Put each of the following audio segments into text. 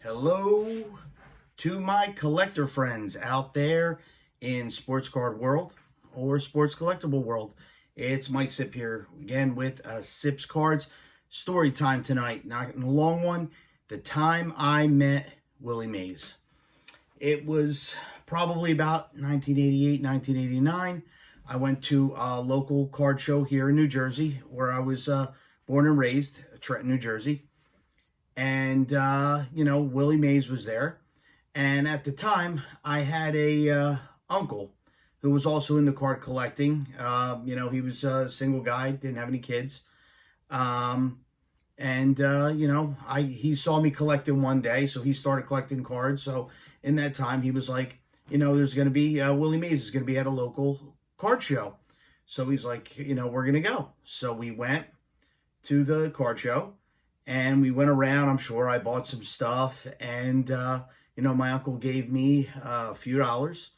Hello to my collector friends out there in sports card world or sports collectible world. It's Mike Sip here again with Sip's Cards story time tonight. Not a long one. The time I met Willie Mays. It was probably about 1988, 1989. I went to a local card show here in New Jersey where I was born and raised, Trenton, New Jersey. And, Willie Mays was there. And at the time, I had a uncle who was also in the card collecting. He was a single guy, didn't have any kids. He saw me collecting one day, so he started collecting cards. So in that time, he was like, there's going to be, Willie Mays is going to be at a local card show. So he's like, we're going to go. So we went to the card show. And we went around. I'm sure I bought some stuff. And, my uncle gave me a few dollars.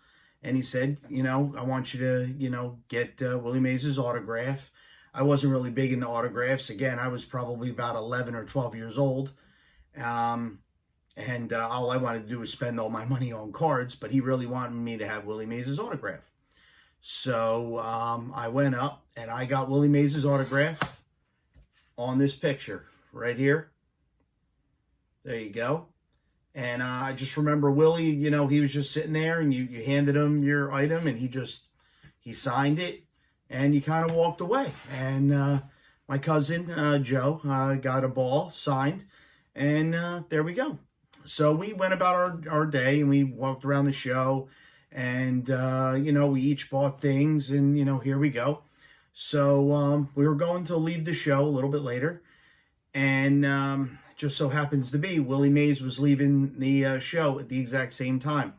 And he said, I want you to, get Willie Mays' autograph. I wasn't really big into autographs. Again, I was probably about 11 or 12 years old. All I wanted to do was spend all my money on cards. But he really wanted me to have Willie Mays' autograph. So I went up and I got Willie Mays' autograph on this picture. Right here. There you go. And I just remember Willie, he was just sitting there and you handed him your item and he signed it and you kind of walked away. And my cousin, Joe, got a ball signed and there we go. So we went about our day and we walked around the show and, we each bought things and, here we go. So we were going to leave the show a little bit later. And just so happens to be, Willie Mays was leaving the show at the exact same time.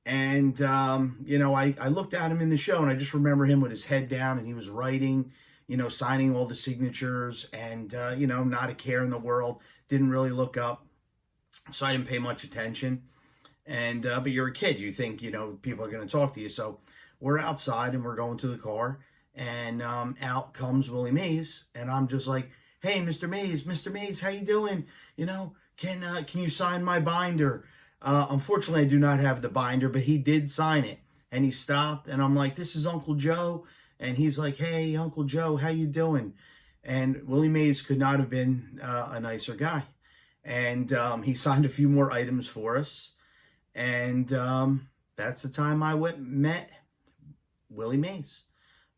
And, I looked at him in the show, and I just remember him with his head down, and he was writing, signing all the signatures, and, not a care in the world, didn't really look up. So I didn't pay much attention. And, but you're a kid, you think, people are going to talk to you. So we're outside, and we're going to the car, and out comes Willie Mays, and I'm just like, hey, Mr. Mays, how you doing? Can you sign my binder? Unfortunately, I do not have the binder, but he did sign it. And he stopped, and I'm like, this is Uncle Joe. And he's like, hey, Uncle Joe, how you doing? And Willie Mays could not have been a nicer guy. And he signed a few more items for us. And that's the time I met Willie Mays.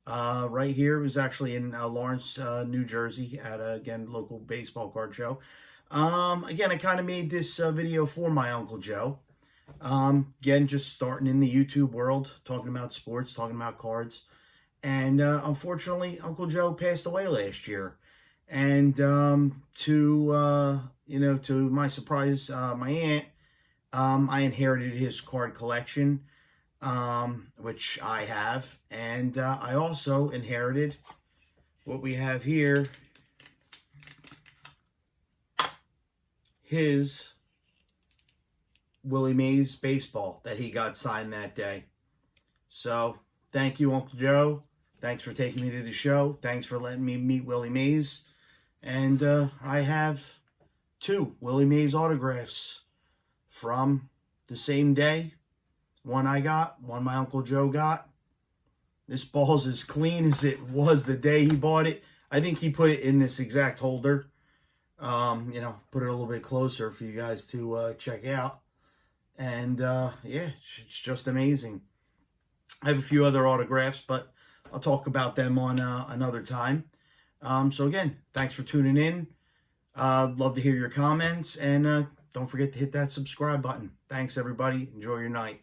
Right here, it was actually in Lawrence, New Jersey at again, local baseball card show. Again, I kind of made this video for my Uncle Joe. Again, just starting in the YouTube world, talking about sports, talking about cards. And unfortunately, Uncle Joe passed away last year. And to my surprise, my aunt, I inherited his card collection. Which I have, and I also inherited what we have here, his Willie Mays baseball that he got signed that day. So thank you, Uncle Joe. Thanks for taking me to the show. Thanks for letting me meet Willie Mays. And I have 2 Willie Mays autographs from the same day. One I got, one my Uncle Joe got. This ball's as clean as it was the day he bought it. I think he put it in this exact holder. Put it a little bit closer for you guys to check out. And, it's just amazing. I have a few other autographs, but I'll talk about them on another time. So again, thanks for tuning in. Love to hear your comments. And don't forget to hit that subscribe button. Thanks, everybody. Enjoy your night.